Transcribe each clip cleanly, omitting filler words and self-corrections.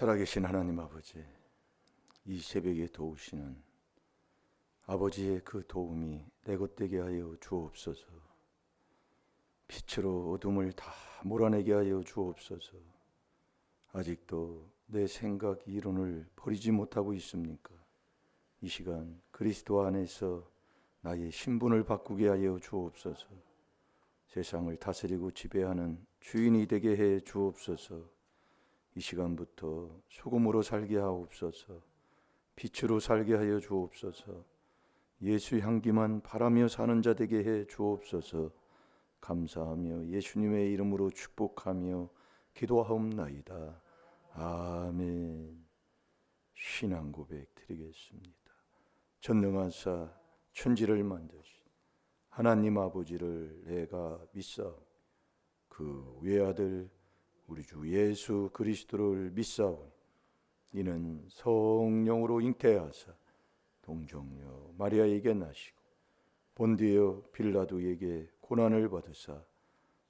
살아계신 하나님 아버지, 이 새벽에 도우시는 아버지의 그 도움이 내 것 되게 하여 주옵소서. 빛으로 어둠을 다 몰아내게 하여 주옵소서. 아직도 내 생각 이론을 버리지 못하고 있습니까? 이 시간 그리스도 안에서 나의 신분을 바꾸게 하여 주옵소서. 세상을 다스리고 지배하는 주인이 되게 해 주옵소서. 이 시간부터 소금으로 살게 하옵소서. 빛으로 살게 하여 주옵소서. 예수 향기만 바라며 사는 자 되게 해 주옵소서. 감사하며 예수님의 이름으로 축복하며 기도하옵나이다. 아멘. 신앙 고백 드리겠습니다. 전능하사 천지를 만드신 하나님 아버지를 내가 믿사오니 그 외아들 우리 주 예수 그리스도를 믿사오니 이는 성령으로 잉태하사 동정녀 마리아에게 나시고 본디오 빌라도에게 고난을 받으사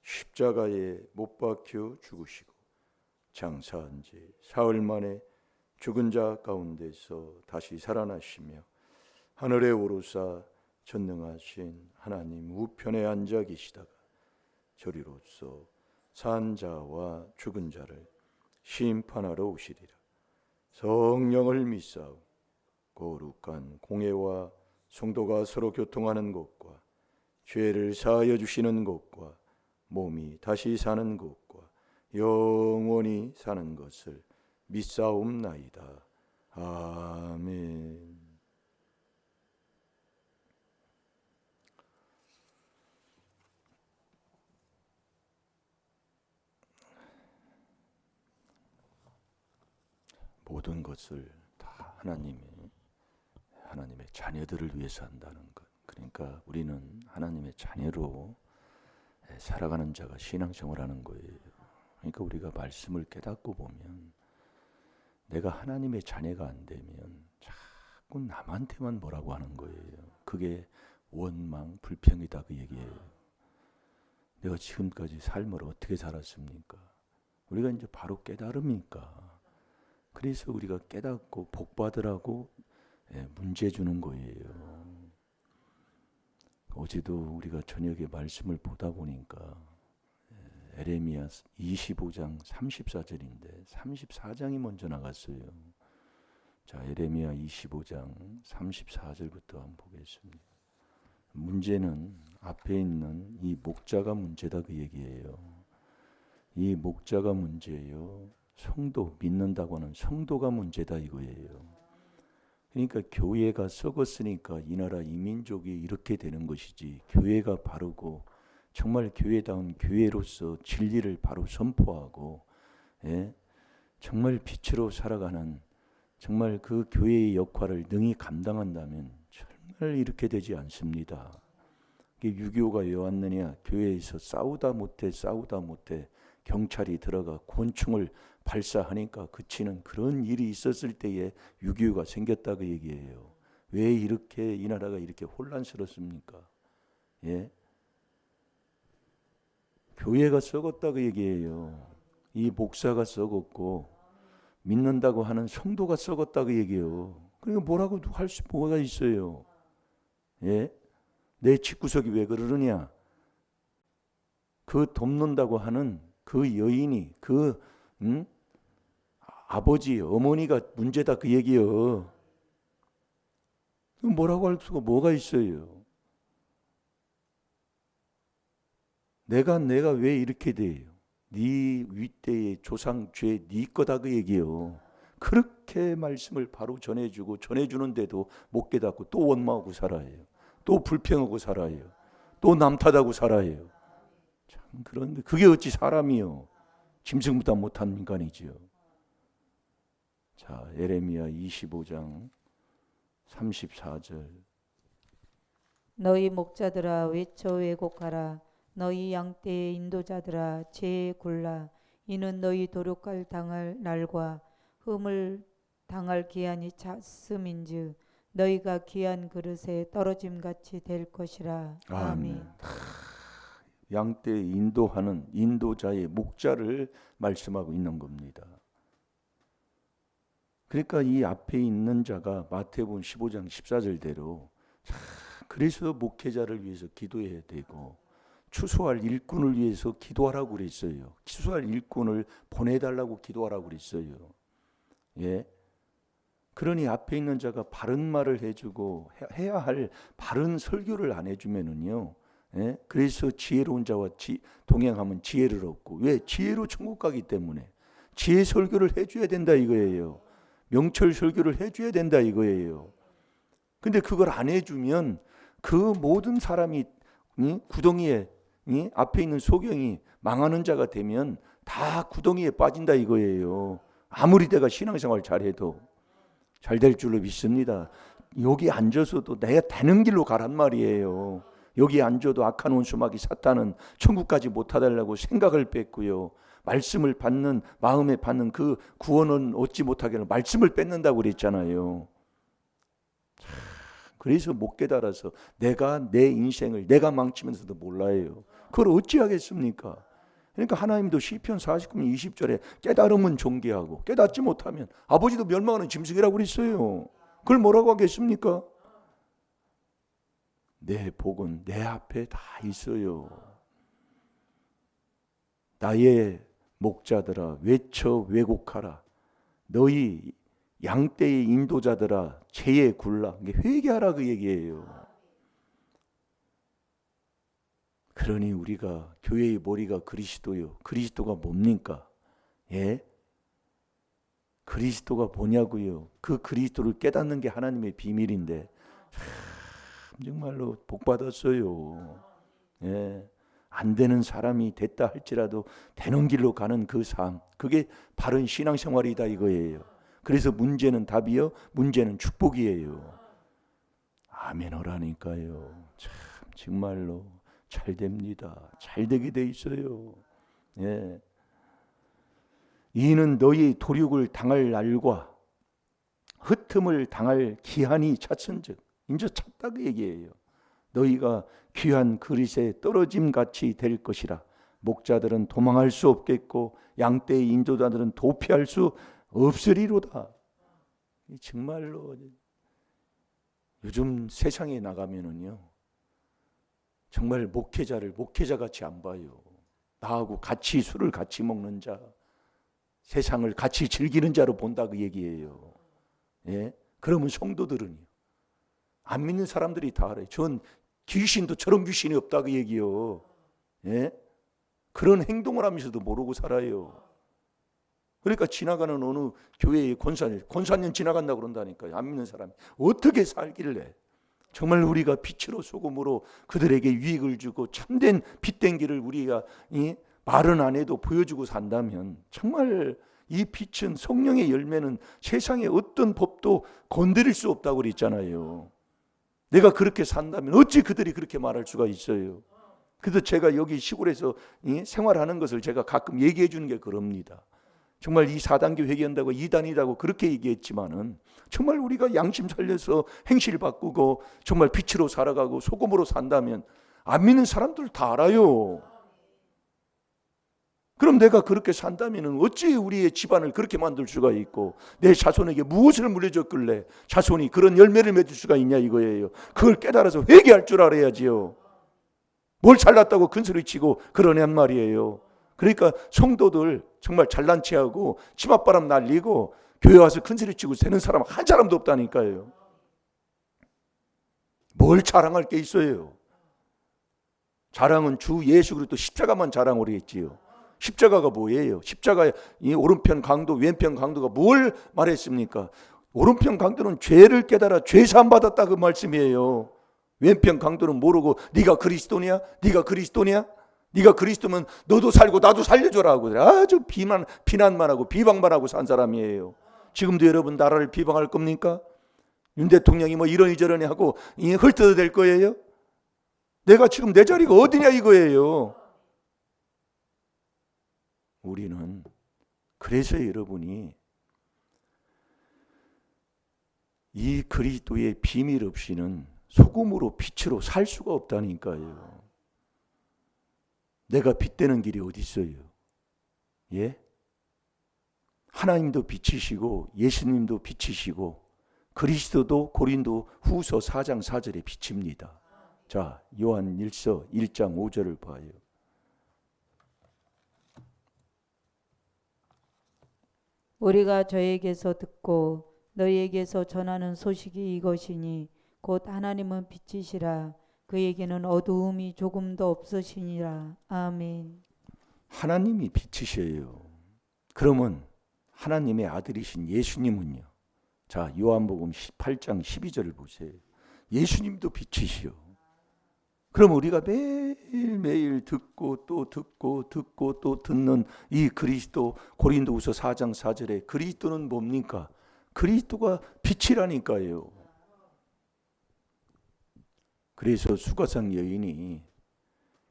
십자가에 못 박혀 죽으시고 장사한 지 사흘 만에 죽은 자 가운데서 다시 살아나시며 하늘에 오르사 전능하신 하나님 우편에 앉아 계시다가 저리로서 산 자와 죽은 자를 심판하러 오시리라. 성령을 믿사오니 거룩한 공회와 성도가 서로 교통하는 것과 죄를 사하여 주시는 것과 몸이 다시 사는 것과 영원히 사는 것을 믿사옵나이다. 아멘. 모든 것을 다 하나님의 자녀들을 위해서 한다는 것. 그러니까 우리는 하나님의 자녀로 살아가는 자가 신앙생활하는 거예요. 그러니까 우리가 말씀을 깨닫고 보면 내가 하나님의 자녀가 안 되면 자꾸 남한테만 뭐라고 하는 거예요. 그게 원망, 불평이다 그 얘기예요. 내가 지금까지 삶을 어떻게 살았습니까? 우리가 이제 바로 깨달으니까. 그래서 우리가 깨닫고 복받으라고 문제 주는 거예요. 어제도 우리가 저녁에 말씀을 보다 보니까 에레미야 25장 34절인데 34장이 먼저 나갔어요. 자, 에레미야 25장 34절부터 한번 보겠습니다. 문제는 앞에 있는 이 목자가 문제다 그 얘기예요. 이 목자가 문제예요. 성도, 믿는다고 하는 성도가 문제다 이거예요. 그러니까 교회가 썩었으니까 이 나라 이 민족이 이렇게 되는 것이지, 교회가 바르고 정말 교회다운 교회로서 진리를 바로 선포하고 정말 빛으로 살아가는 정말 그 교회의 역할을 능히 감당한다면 정말 이렇게 되지 않습니다. 6.25가 왜 왔느냐? 교회에서 싸우다 못해 경찰이 들어가 권총을 발사하니까 그치는 그런 일이 있었을 때에 6.25가 생겼다 그 얘기예요. 왜 이렇게 이 나라가 이렇게 혼란스럽습니까? 교회가 썩었다 그 얘기예요. 이 목사가 썩었고 믿는다고 하는 성도가 썩었다 그 얘기예요. 그러니까 뭐라고 할 수 뭐가 있어요? 내 집구석이 왜 그러느냐? 그 돕는다고 하는 그 여인이 아버지, 어머니가 문제다 그 얘기예요. 뭐라고 할 수가 뭐가 있어요? 내가 왜 이렇게 돼요? 네 윗대의 조상 죄 네 거다 그 얘기예요. 그렇게 말씀을 바로 전해주는데도 못 깨닫고 또 원망하고 살아요. 또 불평하고 살아요. 또 남 탓하고 살아요. 참 그런데 그게 어찌 사람이요? 짐승보다 못한 인간이지요. 자, 에레미야 25장 34절. 너희 목자들아 외쳐 왜곡하라. 너희 양떼의 인도자들아 죄에 굴라. 이는 너희 도륙할 당할 날과 흠을 당할 기한이 찼음인즉 너희가 귀한 그릇에 떨어짐같이 될 것이라. 아멘. 양떼 인도하는 인도자의 목자를 말씀하고 있는 겁니다. 그러니까 이 앞에 있는 자가 마태복음 15장 14절대로 그래서 목회자를 위해서 기도해야 되고 추수할 일꾼을 위해서 기도하라고 그랬어요. 추수할 일꾼을 보내달라고 기도하라고 그랬어요. 예. 그러니 앞에 있는 자가 바른 말을 해주고 해야 할 바른 설교를 안 해주면은요. 예? 그래서 지혜로운 자와 동행하면 지혜를 얻고, 왜? 지혜로 천국 가기 때문에 지혜 설교를 해줘야 된다 이거예요. 명철 설교를 해줘야 된다 이거예요. 근데 그걸 안 해주면 그 모든 사람이 구덩이에 앞에 있는 소경이 망하는 자가 되면 다 구덩이에 빠진다 이거예요. 아무리 내가 신앙생활 잘해도 잘 될 줄로 믿습니다. 여기 앉아서도 내가 되는 길로 가란 말이에요. 여기 앉아도 악한 원수마귀 사탄은 천국까지 못 하달라고 생각을 뺐고요. 말씀을 받는 마음에 받는 그 구원은 얻지 못하게 하는 말씀을 뺏는다고 그랬잖아요. 그래서 못 깨달아서 내가 내 인생을 내가 망치면서도 몰라요. 그걸 어찌하겠습니까? 그러니까 하나님도 시편 49편 20절에 깨달으면 존귀하고 깨닫지 못하면 아버지도 멸망하는 짐승이라고 그랬어요. 그걸 뭐라고 하겠습니까? 내 복은 내 앞에 다 있어요. 나의 목자들아 외쳐 왜곡하라. 너희 양떼의 인도자들아 죄에 굴라. 회개하라 그 얘기예요. 그러니 우리가 교회의 머리가 그리스도요. 그리스도가 뭡니까? 예? 그리스도가 뭐냐고요. 그 그리스도를 깨닫는 게 하나님의 비밀인데 정말로 복 받았어요. 예. 안 되는 사람이 됐다 할지라도 되는 길로 가는 그 삶, 그게 바른 신앙생활이다 이거예요. 그래서 문제는 답이요, 문제는 축복이에요. 아멘 하라니까요. 참 정말로 잘 됩니다. 잘 되게 돼 있어요. 예. 이는 너희 도륙을 당할 날과 흩음을 당할 기한이 찼은즉, 이제 찼다 그 얘기예요. 너희가 귀한 그릇에 떨어짐 같이 될 것이라. 목자들은 도망할 수 없겠고 양떼의 인도자들은 도피할 수 없으리로다. 정말로 요즘 세상에 나가면은요, 정말 목회자를 목회자같이 안 봐요. 나하고 같이 술을 같이 먹는 자, 세상을 같이 즐기는 자로 본다 그 얘기예요. 예? 그러면 성도들은요, 안 믿는 사람들이 다 알아요. 전 귀신도 저런 귀신이 없다 그 얘기요. 예? 그런 행동을 하면서도 모르고 살아요. 그러니까 지나가는 어느 교회의 권사님 지나간다 그런다니까요. 안 믿는 사람이 어떻게 살길래 정말 우리가 빛으로 소금으로 그들에게 유익을 주고 참된 빛된 길을 우리가 말은 안 해도 보여주고 산다면, 정말 이 빛은 성령의 열매는 세상의 어떤 법도 건드릴 수 없다고 그랬잖아요. 내가 그렇게 산다면 어찌 그들이 그렇게 말할 수가 있어요. 그래서 제가 여기 시골에서 생활하는 것을 제가 가끔 얘기해 주는 게 그럽니다. 정말 이 4단계 회개한다고 2단이라고 그렇게 얘기했지만은 정말 우리가 양심 살려서 행실 바꾸고 정말 빛으로 살아가고 소금으로 산다면 안 믿는 사람들 다 알아요. 그럼 내가 그렇게 산다면 어찌 우리의 집안을 그렇게 만들 수가 있고 내 자손에게 무엇을 물려줬길래 자손이 그런 열매를 맺을 수가 있냐 이거예요. 그걸 깨달아서 회개할 줄 알아야지요. 뭘 잘났다고 큰소리치고 그러냔 말이에요. 그러니까 성도들 정말 잘난 체하고 치맛바람 날리고 교회 와서 큰소리치고 새는 사람 한 사람도 없다니까요. 뭘 자랑할 게 있어요. 자랑은 주 예수 그리스도 십자가만 자랑으로 했지요. 십자가가 뭐예요? 십자가의 오른편 강도 왼편 강도가 뭘 말했습니까? 오른편 강도는 죄를 깨달아 죄사함 받았다 그 말씀이에요. 왼편 강도는 모르고 네가 그리스도냐? 네가 그리스도냐? 네가 그리스도면 너도 살고 나도 살려줘라고 아주 비난만 하고 비방만 하고 산 사람이에요. 지금도 여러분 나라를 비방할 겁니까? 윤 대통령이 뭐 이러니 저러니 하고 헐뜯어댈 거예요? 내가 지금 내 자리가 어디냐 이거예요. 우리는 그래서 여러분이 이 그리스도의 비밀 없이는 소금으로 빛으로 살 수가 없다니까요. 내가 빛되는 길이 어디 있어요? 예? 하나님도 빛이시고 예수님도 빛이시고 그리스도도 고린도 후서 4장 4절에 빛입니다. 자, 요한 1서 1장 5절을 봐요. 우리가 저에게서 듣고 너희에게서 전하는 소식이 이것이니 곧 하나님은 빛이시라 그에게는 어두움이 조금도 없으시니라. 아멘. 하나님이 빛이셔요. 그러면 하나님의 아들이신 예수님은요. 자, 요한복음 18장 12절을 보세요. 예수님도 빛이시요. 그럼 우리가 매일매일 듣고 또 듣고 듣고 또 듣는 이 그리스도, 고린도후서 4장 4절에 그리스도는 뭡니까? 그리스도가 빛이라니까요. 그래서 수가성 여인이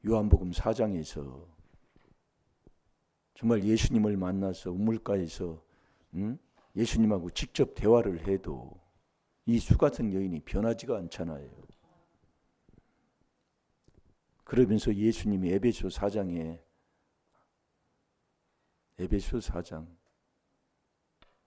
요한복음 4장에서 정말 예수님을 만나서 우물가에서 예수님하고 직접 대화를 해도 이 수가성 여인이 변하지가 않잖아요. 그러면서 예수님이 에베소 4장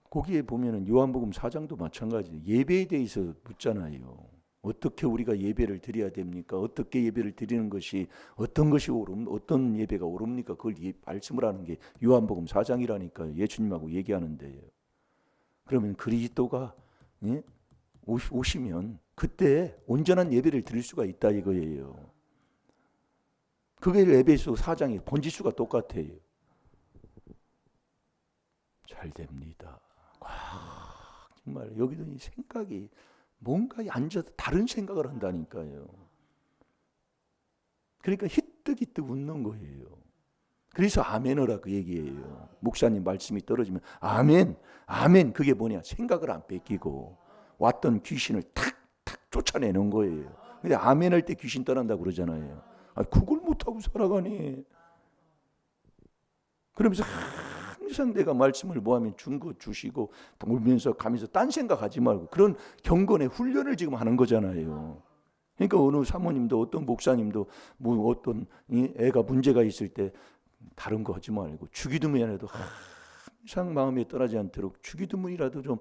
거기에 보면은 요한복음 4장도 마찬가지예요. 예배에 대해서 묻잖아요. 어떻게 우리가 예배를 드려야 됩니까? 어떻게 예배를 드리는 것이 어떤 것이 어떤 예배가 옳습니까? 그걸 말씀을 하는 게 요한복음 4장이라니까요. 예수님하고 얘기하는데요. 그러면 그리스도가 오시면 그때 온전한 예배를 드릴 수가 있다 이거예요. 그게 에베소 4장의 본지수가 똑같아요. 잘 됩니다. 정말 여기도 이 생각이 뭔가 앉아서 다른 생각을 한다니까요. 그러니까 히뜩히뜩 웃는 거예요. 그래서 아멘어라 그 얘기예요. 목사님 말씀이 떨어지면 아멘, 아멘. 그게 뭐냐? 생각을 안 뺏기고 왔던 귀신을 탁탁 쫓아내는 거예요. 근데 아멘 할 때 귀신 떠난다고 그러잖아요. 그걸 못하고 살아가니. 그러면서 항상 내가 말씀을 뭐하면 준 거 주시고 울면서 가면서 딴 생각하지 말고 그런 경건의 훈련을 지금 하는 거잖아요. 그러니까 어느 사모님도 어떤 목사님도 뭐 어떤 애가 문제가 있을 때 다른 거 하지 말고 주기도문이라도 항상 마음에 떠나지 않도록 주기도문이라도 좀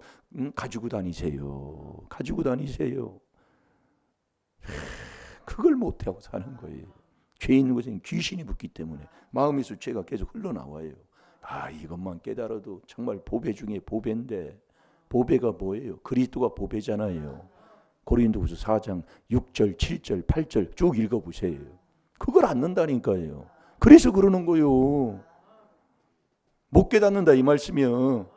가지고 다니세요. 가지고 다니세요. 그걸 못하고 사는 거예요. 죄 있는 곳에는 귀신이 붙기 때문에 마음에서 죄가 계속 흘러나와요. 이것만 깨달아도 정말 보배 중에 보배인데 보배가 뭐예요? 그리스도가 보배잖아요. 고린도후서 4장 6절, 7절, 8절 쭉 읽어보세요. 그걸 안는다니까요. 그래서 그러는 거요. 못 깨닫는다 이 말씀이요.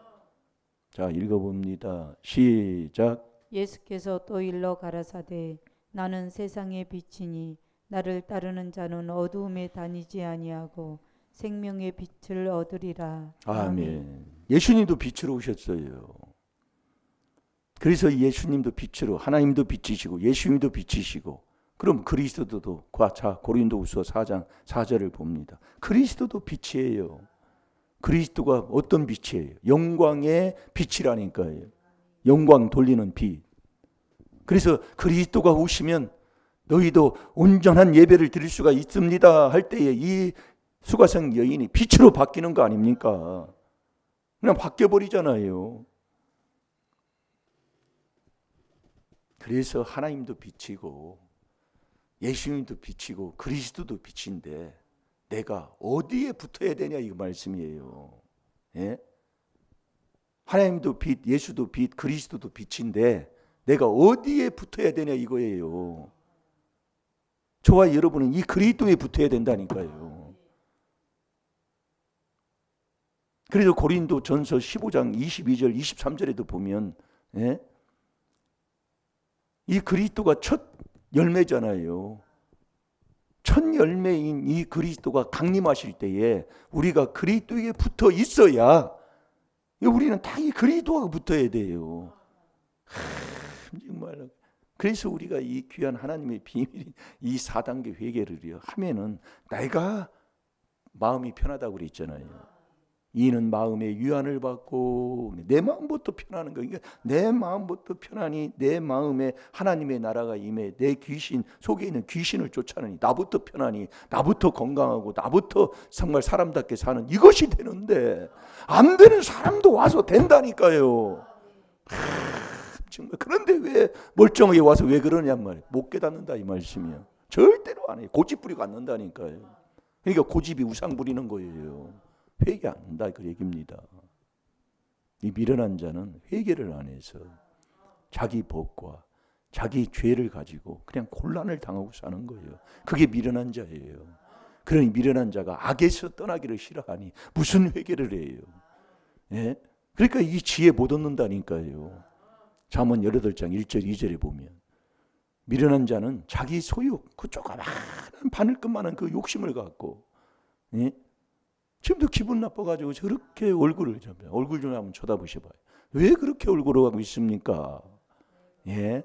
자, 읽어봅니다. 시작. 예수께서 또 일러 가라사대 나는 세상의 빛이니 나를 따르는 자는 어두움에 다니지 아니하고 생명의 빛을 얻으리라. 아멘. 예수님도 빛으로 오셨어요. 그래서 예수님도 빛으로, 하나님도 빛이시고 예수님도 빛이시고, 그럼 그리스도도 자 고린도후서 4장 4절을 봅니다. 그리스도도 빛이에요. 그리스도가 어떤 빛이에요? 영광의 빛이라니까요. 영광 돌리는 빛. 그래서 그리스도가 오시면 너희도 온전한 예배를 드릴 수가 있습니다 할 때에 이 수가성 여인이 빛으로 바뀌는 거 아닙니까? 그냥 바뀌어버리잖아요. 그래서 하나님도 빛이고 예수님도 빛이고 그리스도도 빛인데 내가 어디에 붙어야 되냐 이 말씀이에요. 예? 하나님도 빛, 예수도 빛, 그리스도도 빛인데 내가 어디에 붙어야 되냐 이거예요. 저와 여러분은 이 그리스도에 붙어야 된다니까요. 그래서 고린도 전서 15장 22절 23절에도 보면 이 그리스도가 첫 열매잖아요. 첫 열매인 이 그리스도가 강림하실 때에 우리가 그리스도에 붙어 있어야 우리는 다 이 그리스도와 붙어야 돼요. 정말 그래서 우리가 이 귀한 하나님의 비밀인 이 4단계 회개를 하면은 내가 마음이 편하다고 그랬잖아요. 이는 마음의 위안을 받고 내 마음부터 편하는 거예요. 그러니까 내 마음부터 편하니 내 마음에 하나님의 나라가 임해 내 귀신 속에 있는 귀신을 쫓아내니 나부터 편하니 나부터 건강하고 나부터 정말 사람답게 사는 이것이 되는데 안 되는 사람도 와서 된다니까요. 정말 그런데 왜 멀쩡하게 와서 왜 그러냔 말이에요. 못 깨닫는다 이 말씀이야. 절대로 안 해요. 고집 부리고 안 는다니까요. 그러니까 고집이 우상 부리는 거예요. 회개 안 한다 그 얘기입니다. 이 미련한 자는 회개를 안 해서 자기 법과 자기 죄를 가지고 그냥 곤란을 당하고 사는 거예요. 그게 미련한 자예요. 그러니 미련한 자가 악에서 떠나기를 싫어하니 무슨 회개를 해요. 예? 그러니까 이 지혜 못 얻는다니까요. 잠언 18장 1절 2절에 보면 미련한 자는 자기 소유 그 조그마한 바늘끝만한 그 욕심을 갖고 예? 지금도 기분 나빠가지고 저렇게 얼굴을 좀 한번 쳐다보셔봐요. 왜 그렇게 얼굴을 하고 있습니까? 예?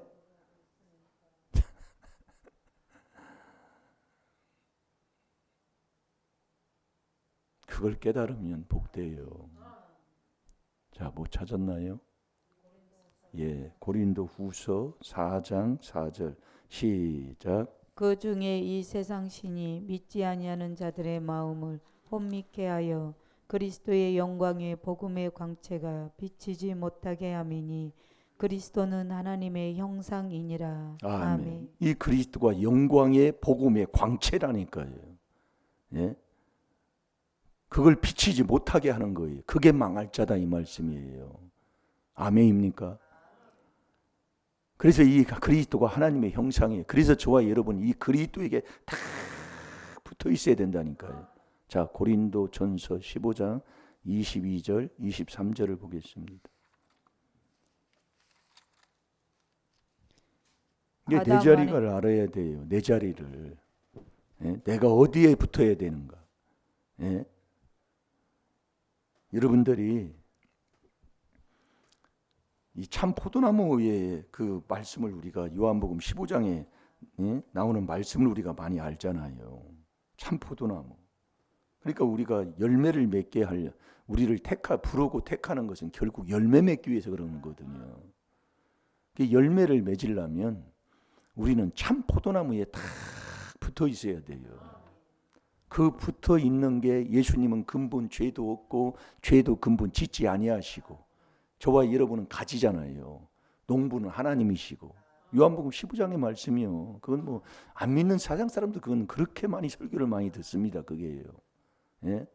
그걸 깨달으면 복돼요. 자, 뭐 찾았나요? 예, 고린도 후서 4장 4절 시작. 그 중에 이 세상 신이 믿지 아니하는 자들의 마음을 혼미케 하여 그리스도의 영광의 복음의 광채가 비치지 못하게 함이니 그리스도는 하나님의 형상이니라. 아멘. 이 그리스도가 영광의 복음의 광채라니까요. 예? 그걸 비치지 못하게 하는 거예요. 그게 망할 자다 이 말씀이에요. 아멘입니까? 그래서 이 그리스도가 하나님의 형상이에요. 그래서 저와 여러분 이 그리스도에게 다 붙어 있어야 된다니까요. 자, 고린도 전서 15장 22절 23절을 보겠습니다. 이게 내 자리를 알아야 돼요. 내 자리를. 예? 내가 어디에 붙어야 되는가. 예? 여러분들이 이 참 포도나무의 그 말씀을 우리가 요한복음 15장에 예? 나오는 말씀을 우리가 많이 알잖아요. 참 포도나무. 그러니까 우리가 열매를 맺게 하려 우리를 부르고 택하는 것은 결국 열매 맺기 위해서 그러는 거거든요. 열매를 맺으려면 우리는 참 포도나무에 딱 붙어 있어야 돼요. 그 붙어 있는 게 예수님은 근본 죄도 없고 죄도 근본 짓지 아니하시고 저와 여러분은 가지잖아요. 농부는 하나님이시고 요한복음 15장의 말씀이요. 그건 뭐 안 믿는 사장 사람도 그건 그렇게 많이 설교를 많이 듣습니다. 그게요. 예?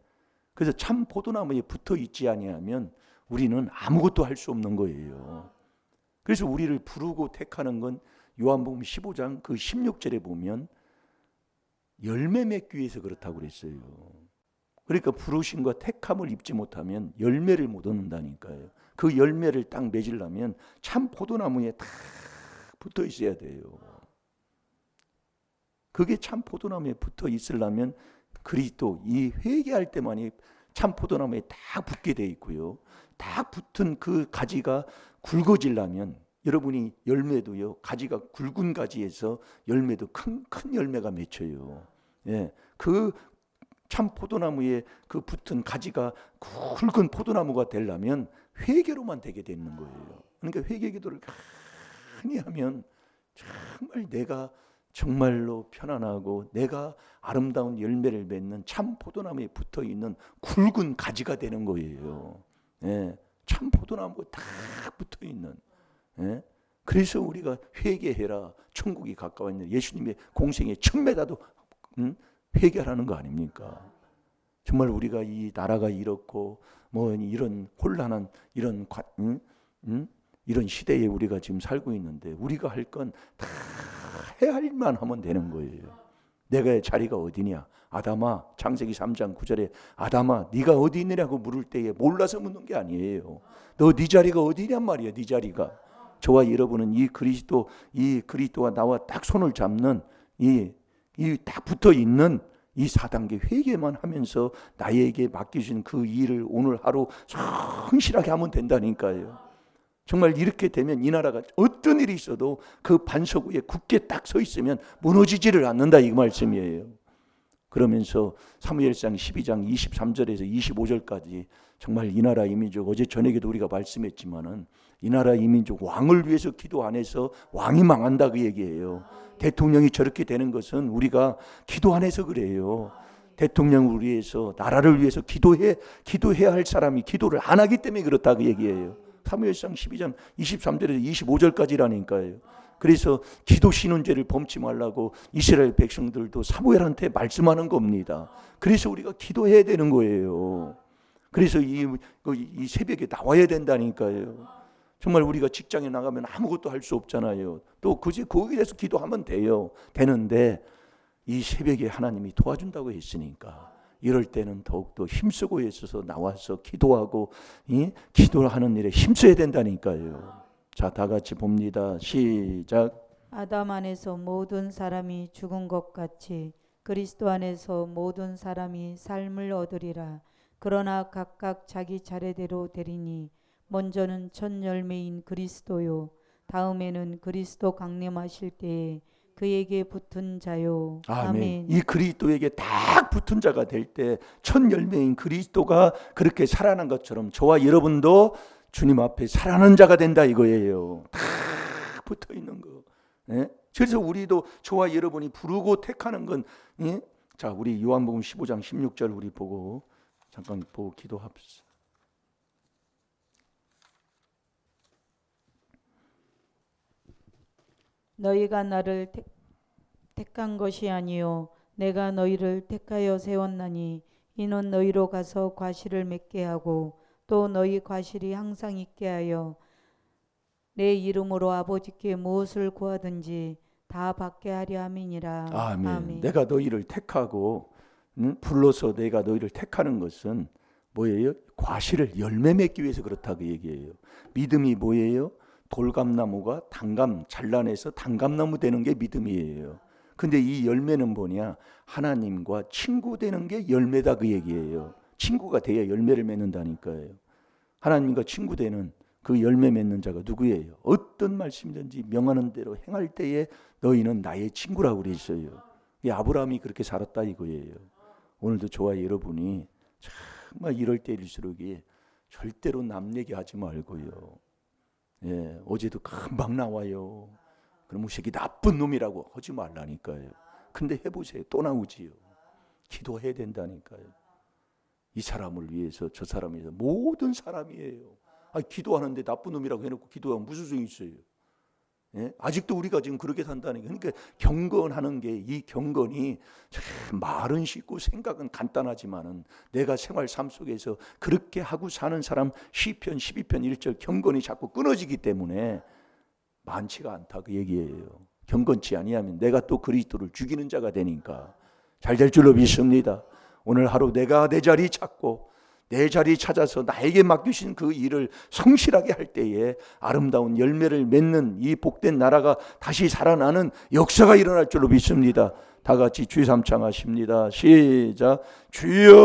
그래서 참 포도나무에 붙어 있지 아니하면 우리는 아무것도 할 수 없는 거예요. 그래서 우리를 부르고 택하는 건 요한복음 15장 그 16절에 보면 열매 맺기 위해서 그렇다고 그랬어요. 그러니까 부르심과 택함을 입지 못하면 열매를 못 얻는다니까요. 그 열매를 딱 맺으려면 참 포도나무에 딱 붙어 있어야 돼요. 그게 참 포도나무에 붙어 있으려면 그리스도 이 회개할 때만이 참 포도나무에 딱 붙게 돼 있고요. 딱 붙은 그 가지가 굵어지려면 여러분이 열매도요. 가지가 굵은 가지에서 열매도 큰 열매가 맺혀요. 예, 그 참 포도나무에 그 붙은 가지가 굵은 포도나무가 되려면 회개로만 되게 되는 거예요. 그러니까 회개 기도를 많이 하면 정말 내가 정말로 편안하고 내가 아름다운 열매를 맺는 참 포도나무에 붙어 있는 굵은 가지가 되는 거예요. 예, 참 포도나무가 딱 붙어 있는. 예? 그래서 우리가 회개해라. 천국이 가까워 있는 예수님의 공생의 첨매다도 회개하라는 거 아닙니까? 정말 우리가 이 나라가 이렇고 뭐 이런 혼란한 이런 이런 시대에 우리가 지금 살고 있는데 우리가 할 건 다 해야 할 일만 하면 되는 거예요. 내가 자리가 어디냐? 아담아, 창세기 3장 9절에 아담아 네가 어디 있느냐고 물을 때에 몰라서 묻는 게 아니에요. 너 네 자리가 어디냔 말이야. 네 자리가. 저와 여러분은 이 그리스도가 나와 딱 손을 잡는 이 딱 붙어 있는 이 4단계 회개만 하면서 나에게 맡기신 그 일을 오늘 하루 성실하게 하면 된다니까요. 정말 이렇게 되면 이 나라가 어떤 일이 있어도 그 반석 위에 굳게 딱 서 있으면 무너지지를 않는다 이 말씀이에요. 그러면서 사무엘상 12장 23절에서 25절까지 정말 이 나라 이 민족, 어제 저녁에도 우리가 말씀했지만은 이 나라 이 민족 왕을 위해서 기도 안 해서 왕이 망한다 그 얘기예요. 대통령이 저렇게 되는 것은 우리가 기도 안 해서 그래요. 대통령을 위해서, 나라를 위해서 기도해야 할 사람이 기도를 안 하기 때문에 그렇다 그 얘기예요. 사무엘상 12장 23절에서 25절까지라니까요. 그래서 기도 신원죄를 범치 말라고 이스라엘 백성들도 사무엘한테 말씀하는 겁니다. 그래서 우리가 기도해야 되는 거예요. 그래서 이 새벽에 나와야 된다니까요. 정말 우리가 직장에 나가면 아무것도 할 수 없잖아요. 또 거기에 대해서 기도하면 되는데 이 새벽에 하나님이 도와준다고 했으니까 이럴 때는 더욱더 힘쓰고 있어서 나와서 기도하고 기도하는 일에 힘써야 된다니까요. 자, 다 같이 봅니다. 시작. 아담 안에서 모든 사람이 죽은 것 같이 그리스도 안에서 모든 사람이 삶을 얻으리라. 그러나 각각 자기 차례대로 되리니 먼저는 첫 열매인 그리스도요, 다음에는 그리스도 강림하실 때에 그에게 붙은 자요. 아멘. 이 그리스도에게 딱 붙은 자가 될 때 첫 열매인 그리스도가 그렇게 살아난 것처럼 저와 여러분도 주님 앞에 살아난 자가 된다 이거예요. 다 붙어 있는 거. 예? 그래서 우리도 저와 여러분이 부르고 택하는 건, 예? 자, 우리 요한복음 15장 16절 우리 보고 잠깐 보고 기도합시다. 너희가 나를 택한 것이 아니요 내가 너희를 택하여 세웠나니 이는 너희로 가서 과실을 맺게 하고 또 너희 과실이 항상 있게 하여 내 이름으로 아버지께 무엇을 구하든지 다 받게 하려 함이니라. 아멘. 아멘. 내가 너희를 택하고 불러서 내가 너희를 택하는 것은 뭐예요? 과실을 열매 맺기 위해서 그렇다 그 얘기예요. 믿음이 뭐예요? 돌감나무가 잘라내서 단감나무 되는 게 믿음이에요. 근데 이 열매는 뭐냐? 하나님과 친구 되는 게 열매다 그 얘기예요. 친구가 돼야 열매를 맺는다니까요. 하나님과 친구 되는 그 열매 맺는 자가 누구예요? 어떤 말씀이든지 명하는 대로 행할 때에 너희는 나의 친구라고 그랬어요. 이 아브라함이 그렇게 살았다 이거예요. 오늘도 저와 여러분이 정말 이럴 때일수록 절대로 남 얘기하지 말고요. 예, 어제도 금방 나와요. 그럼 이 새끼 나쁜 놈이라고 하지 말라니까요. 근데 해보세요. 또 나오지요. 기도해야 된다니까요. 이 사람을 위해서 저 사람을 위해서 모든 사람이에요. 기도하는데 나쁜 놈이라고 해놓고 기도하면 무슨 소용이 있어요? 예? 아직도 우리가 지금 그렇게 산다는 게, 그러니까 경건하는 게, 이 경건이 말은 쉽고 생각은 간단하지만은 내가 생활 삶 속에서 그렇게 하고 사는 사람 시편 12편 1절 경건이 자꾸 끊어지기 때문에 많지가 않다 그 얘기예요. 경건치 아니하면 내가 또 그리스도를 죽이는 자가 되니까 잘 될 줄로 믿습니다. 오늘 하루 내가 내 자리 찾고 내 자리 찾아서 나에게 맡기신 그 일을 성실하게 할 때에 아름다운 열매를 맺는 이 복된 나라가 다시 살아나는 역사가 일어날 줄로 믿습니다. 다 같이 주의 삼창하십니다. 시작. 주여.